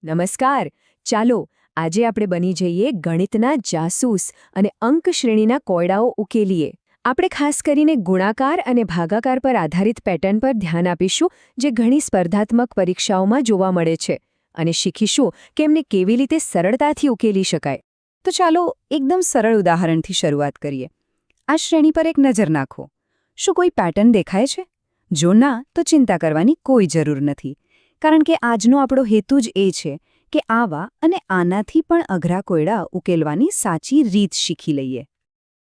નમસ્કાર. ચાલો આજે આપણે બની જઈએ ગણિતના જાસૂસ અને અંક શ્રેણીના કોયડાઓ ઉકેલીએ. આપણે ખાસ કરીને ગુણાકાર અને ભાગાકાર પર આધારિત પેટર્ન પર ધ્યાન આપીશું, જે ઘણી સ્પર્ધાત્મક પરીક્ષાઓમાં જોવા મળે છે, અને શીખીશું કે એમને કેવી રીતે સરળતાથી ઉકેલી શકાય. તો ચાલો એકદમ સરળ ઉદાહરણથી શરૂઆત કરીએ. આ શ્રેણી પર એક નજર નાખો. શું કોઈ પેટર્ન દેખાય છે? જો ના, તો ચિંતા કરવાની કોઈ જરૂર નથી, કારણ કે આજનો આપણો હેતુ જ એ છે કે આવા અને આનાથી પણ અઘરા કોયડા ઉકેલવાની સાચી રીત શીખી લઈએ.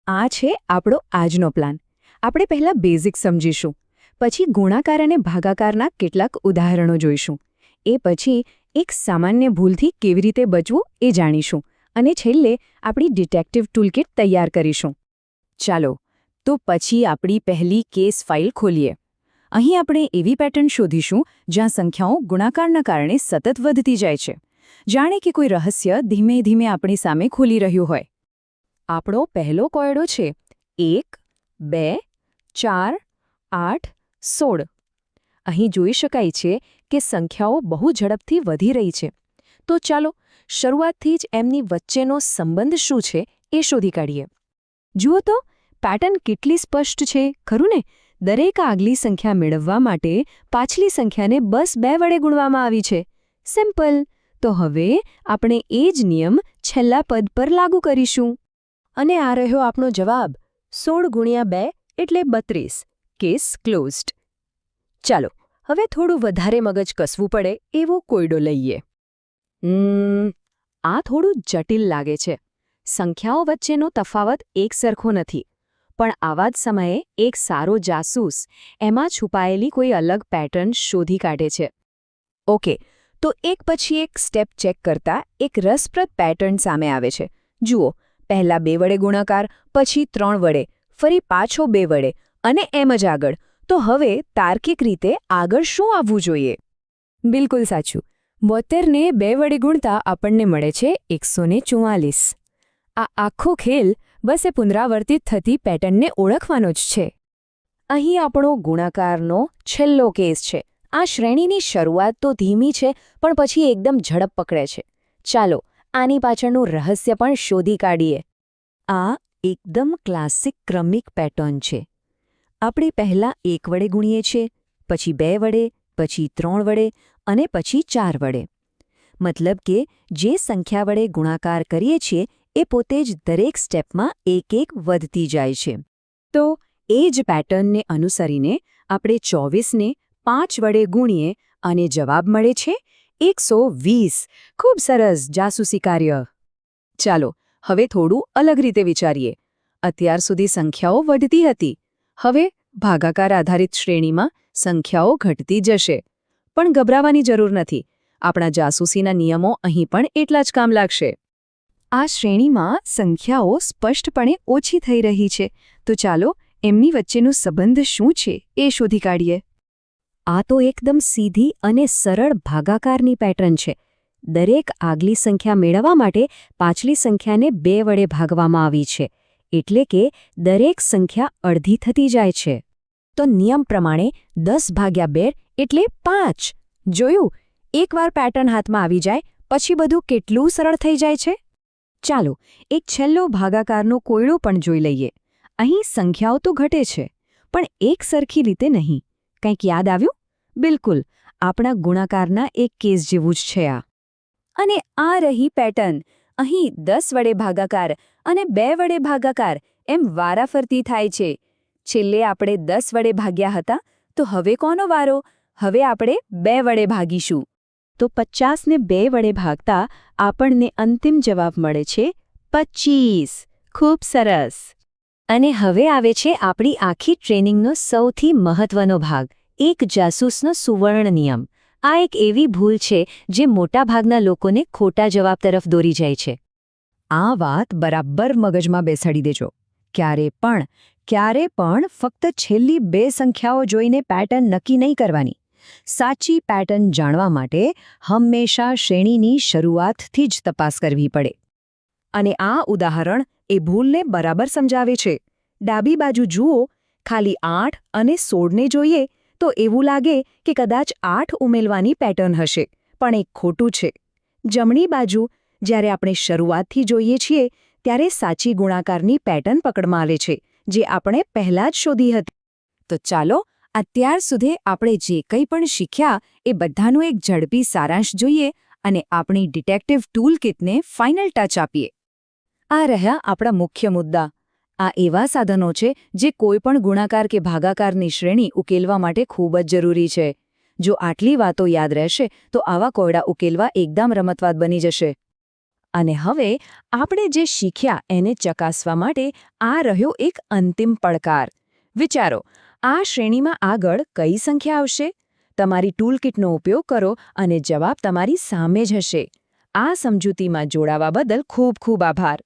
આ છે આપણો આજનો પ્લાન. આપણે પહેલા બેઝિક સમજીશું, પછી ગુણાકાર અને ભાગાકારના કેટલાક ઉદાહરણો જોઈશું, એ પછી એક સામાન્ય ભૂલથી કેવી રીતે બચવું એ જાણીશું, અને છેલ્લે આપણી ડિટેક્ટિવ ટૂલકિટ તૈયાર કરીશું. ચાલો, તો પછી આપણી પહેલી કેસ ફાઇલ ખોલીએ. અહીં આપણે એવી પેટર્ન શોધીશું જ્યાં સંખ્યાઓ ગુણાકારના કારણે સતત વધતી જાય છે, જાણે કે કોઈ રહસ્ય ધીમે ધીમે આપણી સામે ખુલી રહ્યું હોય. આપણો પહેલો કોયડો છે 1, 2, 4, 8, 16. અહીં જોઈ શકાય છે કે સંખ્યાઓ બહુ ઝડપથી વધી રહી છે. તો ચાલો શરૂઆતથી જ એમની વચ્ચેનો સંબંધ શું છે એ શોધી કાઢીએ. જુઓ તો, પેટર્ન કેટલી સ્પષ્ટ છે, ખરું ને? દરેક આગલી સંખ્યા મેળવવા માટે પાછલી સંખ્યાને બસ 2 વડે ગુણવામાં આવી છે. સિમ્પલ. તો હવે આપણે એ જ નિયમ છેલ્લા પદ પર લાગુ કરીશું. અને આ રહ્યો આપણો જવાબ. 16 ગુણ્યા 2 એટલે 32. Case closed. ચાલો હવે થોડું વધારે મગજ કસવું પડે એવો કોયડો લઈએ. આ થોડું જટિલ લાગે છે. સંખ્યાઓ વચ્ચેનો તફાવત એક સરખો નથી. પણ આવા જ સમયે એક સારો જાસૂસ એમાં છુપાયેલી કોઈ અલગ પેટર્ન શોધી કાઢે છે. ઓકે, તો એક પછી એક સ્ટેપ ચેક કરતા એક રસપ્રદ પેટર્ન સામે આવે છે. જુઓ, પહેલા 2 વડે ગુણાકાર, પછી 3 વડે, ફરી પાછો 2 વડે, અને એમ જ આગળ. તો હવે તાર્કિક રીતે આગળ શું આવવું જોઈએ? બિલકુલ સાચું. 72ને 2 વડે ગુણતા આપણને મળે છે 144. આ આખો ખેલ બસ એ પુનરાવર્તિત થતી પેટર્નને ઓળખવાનો જ છે. અહીં આપણો ગુણાકારનો છેલ્લો કેસ છે. આ શ્રેણીની શરૂઆત તો ધીમી છે, પણ પછી એકદમ ઝડપ પકડે છે. ચાલો આની પાછળનું રહસ્ય પણ શોધી કાઢીએ. આ એકદમ ક્લાસિક ક્રમિક પેટર્ન છે. આપણે પહેલા 1 વડે ગુણીએ છીએ, પછી 2 વડે, પછી 3 વડે અને પછી 4 વડે. મતલબ કે જે સંખ્યા વડે ગુણાકાર કરીએ છીએ એ પોતે જ દરેક સ્ટેપમાં એક વધતી જાય છે. તો એ જ પેટર્નને અનુસરીને આપણે 24ને 5 વડે ગુણીએ અને જવાબ મળે છે 120. ખૂબ સરસ જાસૂસી કાર્ય. ચાલો હવે થોડું અલગ રીતે વિચારીએ. અત્યાર સુધી સંખ્યાઓ વધતી હતી. હવે ભાગાકાર આધારિત શ્રેણીમાં સંખ્યાઓ ઘટતી જશે. પણ ગભરાવાની જરૂર નથી. આપણા જાસૂસીના નિયમો અહીં પણ એટલા જ કામ લાગશે. આ શ્રેણીમાં સંખ્યાઓ સ્પષ્ટપણે ઓછી થઈ રહી છે, તો ચાલો એમની વચ્ચેનો સંબંધ શું છે એ શોધી કાઢીએ. આ તો એકદમ સીધી અને સરળ ભાગાકારની પેટર્ન છે. દરેક આગલી સંખ્યા મેળવવા માટે પાછલી સંખ્યાને 2 વડે ભાગવામાં આવી છે, એટલે કે દરેક સંખ્યા અડધી થતી જાય છે. તો નિયમ પ્રમાણે 10 ભાગ્યા 2 એટલે 5. જોયું? એકવાર પેટર્ન હાથમાં આવી જાય પછી બધું કેટલું સરળ થઈ જાય છે. ચાલો એક છેલ્લો ભાગાકારનો કોયડો પણ જોઈ લઈએ. અહીં સંખ્યાઓ તો ઘટે છે, પણ એક સરખી રીતે નહીં. કંઈક યાદ આવ્યું? બિલકુલ, આપણા ગુણાકારના એક કેસ જેવું જ છે આ. અને આ રહી પેટર્ન. અહીં 10 વડે ભાગાકાર અને 2 વડે ભાગાકાર એમ વારાફરતી થાય છે. છેલ્લે આપણે 10 વડે ભાગ્યા હતા, તો હવે કોનો વારો? હવે આપણે 2 વડે ભાગીશું. તો 50ને 2 વડે ભાગતા આપણને અંતિમ જવાબ મળે છે 25. ખૂબ સરસ. અને હવે આવે છે આપણી આખી ટ્રેનિંગનો સૌથી મહત્વનો ભાગ, એક જાસૂસનો સુવર્ણ નિયમ. આ એક એવી ભૂલ છે જે મોટાભાગના લોકોને ખોટા જવાબ તરફ દોરી જાય છે. આ વાત બરાબર મગજમાં બેસાડી દેજો. ક્યારે પણ ફક્ત છેલ્લી 2 સંખ્યાઓ જોઈને પેટર્ન નક્કી નહીં કરવાની. સાચી પેટર્ન જાણવા માટે હંમેશા શ્રેણીની શરૂઆતથી જ તપાસ કરવી પડે. અને આ ઉદાહરણ એ ભૂલને બરાબર સમજાવે છે. ડાબી બાજુ જુઓ, ખાલી 8 અને 16ને જોઈએ તો એવું લાગે કે કદાચ 8 ઉમેરવાની પેટર્ન હશે, પણ એક ખોટું છે. જમણી બાજુ જ્યારે આપણે શરૂઆતથી જોઈએ છીએ ત્યારે સાચી ગુણાકારની પેટર્ન પકડમાં આવે છે, જે આપણે પહેલાં જ શોધી હતી. તો ચાલો અત્યાર સુધી આપણે જે કંઈ પણ શીખ્યા એ બધાનું એક ઝડપી સારાંશ જોઈએ અને આપણી ડિટેક્ટિવ ટૂલ કિટને ફાઇનલ ટચ આપીએ. આ રહ્યા આપણા મુખ્ય મુદ્દા. આ એવા સાધનો છે જે કોઈપણ ગુણાકાર કે ભાગાકારની શ્રેણી ઉકેલવા માટે ખૂબ જ જરૂરી છે. જો આટલી વાતો યાદ રહેશે તો આવા કોયડા ઉકેલવા એકદમ રમતવાદ બની જશે. અને હવે આપણે જે શીખ્યા એને ચકાસવા માટે આ રહ્યો એક અંતિમ પડકાર. વિચારો, આ શ્રેણીમાં આગળ કઈ સંખ્યા આવશે? તમારી ટૂલકિટનો ઉપયોગ કરો અને જવાબ તમારી સામે જ હશે. આ સમજૂતીમાં જોડાવા બદલ ખૂબ ખૂબ આભાર.